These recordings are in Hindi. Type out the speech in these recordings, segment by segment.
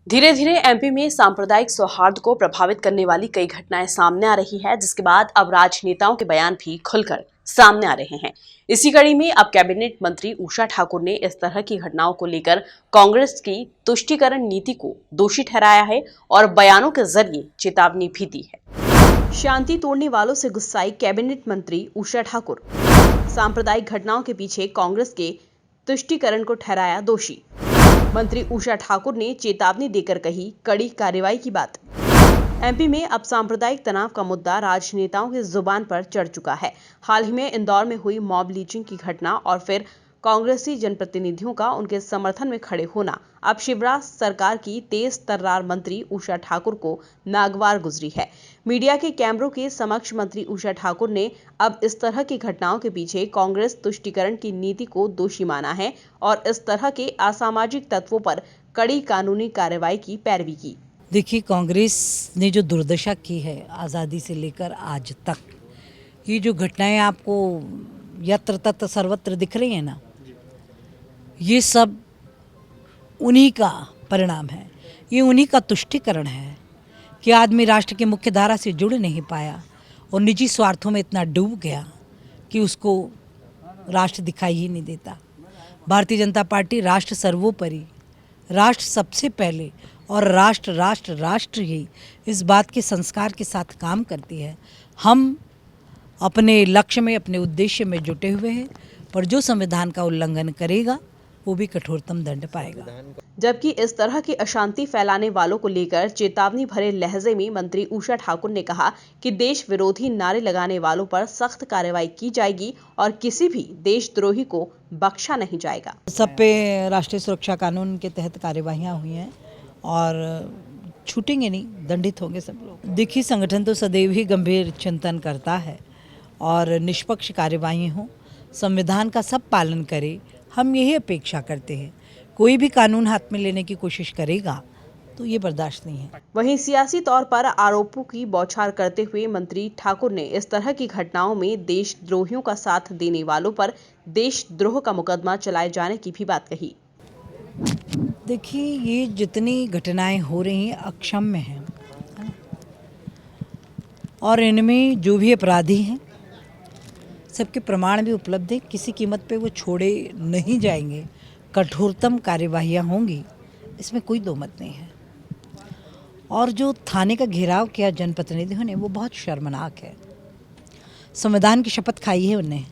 धीरे धीरे एमपी में सांप्रदायिक सौहार्द को प्रभावित करने वाली कई घटनाएं सामने आ रही है, जिसके बाद अब राजनेताओं के बयान भी खुलकर सामने आ रहे हैं। इसी कड़ी में अब कैबिनेट मंत्री उषा ठाकुर ने इस तरह की घटनाओं को लेकर कांग्रेस की तुष्टीकरण नीति को दोषी ठहराया है और बयानों के जरिए चेतावनी भी दी है। शांति तोड़ने वालों से गुस्साई कैबिनेट मंत्री उषा ठाकुर, सांप्रदायिक घटनाओं के पीछे कांग्रेस के तुष्टीकरण को ठहराया दोषी। मंत्री उषा ठाकुर ने चेतावनी देकर कही कड़ी कार्रवाई की बात। एमपी में अब सांप्रदायिक तनाव का मुद्दा राजनेताओं की जुबान पर चढ़ चुका है। हाल ही में इंदौर में हुई मॉब लिंचिंग की घटना और फिर कांग्रेसी जनप्रतिनिधियों का उनके समर्थन में खड़े होना अब शिवराज सरकार की तेज तर्रार मंत्री उषा ठाकुर को नागवार गुजरी है। मीडिया के कैमरों के समक्ष मंत्री उषा ठाकुर ने अब इस तरह की घटनाओं के पीछे कांग्रेस तुष्टीकरण की नीति को दोषी माना है और इस तरह के असामाजिक तत्वों पर कड़ी कानूनी कार्रवाई की पैरवी की। देखिए, कांग्रेस ने जो दुर्दशा की है आज़ादी से लेकर आज तक, ये जो घटनाएं आपको यत्र तत्र सर्वत्र दिख रही हैं ना, ये सब उन्हीं का परिणाम है। ये उन्हीं का तुष्टीकरण है कि आदमी राष्ट्र की मुख्य धारा से जुड़ नहीं पाया और निजी स्वार्थों में इतना डूब गया कि उसको राष्ट्र दिखाई ही नहीं देता। भारतीय जनता पार्टी राष्ट्र सर्वोपरि, राष्ट्र सबसे पहले और राष्ट्र राष्ट्र राष्ट्र ही इस बात के संस्कार के साथ काम करती है। हम अपने लक्ष्य में, अपने उद्देश्य में जुटे हुए हैं, पर जो संविधान का उल्लंघन करेगा वो भी कठोरतम दंड पाएगा। जबकि इस तरह की अशांति फैलाने वालों को लेकर चेतावनी भरे लहजे में मंत्री उषा ठाकुर ने कहा कि देश विरोधी नारे लगाने वालों पर सख्त कार्रवाई की जाएगी और किसी भी देशद्रोही को बख्शा नहीं जाएगा। सब पे राष्ट्रीय सुरक्षा कानून के तहत कार्यवाहियाँ हुई हैं और छूटेंगे नहीं, दंडित होंगे सब लोग। देखिए, संगठन तो सदैव ही गंभीर चिंतन करता है और निष्पक्ष कार्यवाही हो, संविधान का सब पालन करे, हम यही अपेक्षा करते हैं। कोई भी कानून हाथ में लेने की कोशिश करेगा तो ये बर्दाश्त नहीं है। वहीं सियासी तौर पर आरोपों की बौछार करते हुए मंत्री ठाकुर ने इस तरह की घटनाओं में देशद्रोहियों का साथ देने वालों पर देशद्रोह का मुकदमा चलाए जाने की भी बात कही। देखिए, ये जितनी घटनाएं हो रही हैं अक्षम्य हैं और इनमें जो भी अपराधी हैं सबके प्रमाण भी उपलब्ध है। किसी कीमत पे वो छोड़े नहीं जाएंगे, कठोरतम कार्यवाहियाँ होंगी, इसमें कोई दो मत नहीं है। और जो थाने का घेराव किया जनप्रतिनिधियों ने वो बहुत शर्मनाक है। संविधान की शपथ खाई है उन्हें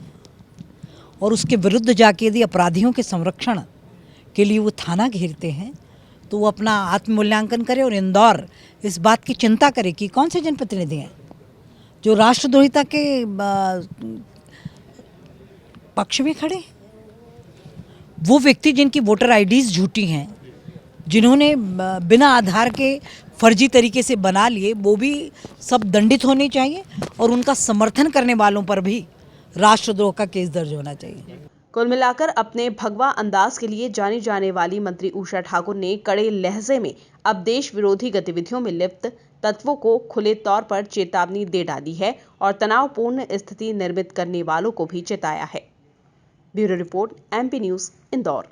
और उसके विरुद्ध जाके यदि अपराधियों के संरक्षण के लिए वो थाना घेरते हैं तो वो अपना आत्ममूल्यांकन करे और इंदौर इस बात की चिंता करे कि कौन से जनप्रतिनिधि हैं जो राष्ट्रद्रोहिता के पक्ष में खड़े। वो व्यक्ति जिनकी वोटर आईडीज झूठी हैं, जिन्होंने बिना आधार के फर्जी तरीके से बना लिए, वो भी सब दंडित होने चाहिए और उनका समर्थन करने वालों पर भी राष्ट्रद्रोह का केस दर्ज होना चाहिए। कुल मिलाकर अपने भगवा अंदाज के लिए जानी जाने वाली मंत्री उषा ठाकुर ने कड़े लहजे में अब देश विरोधी गतिविधियों में लिप्त तत्वों को खुले तौर पर चेतावनी दे डाली है और तनावपूर्ण स्थिति निर्मित करने वालों को भी चेताया है। Bureau report, MP news, Indore.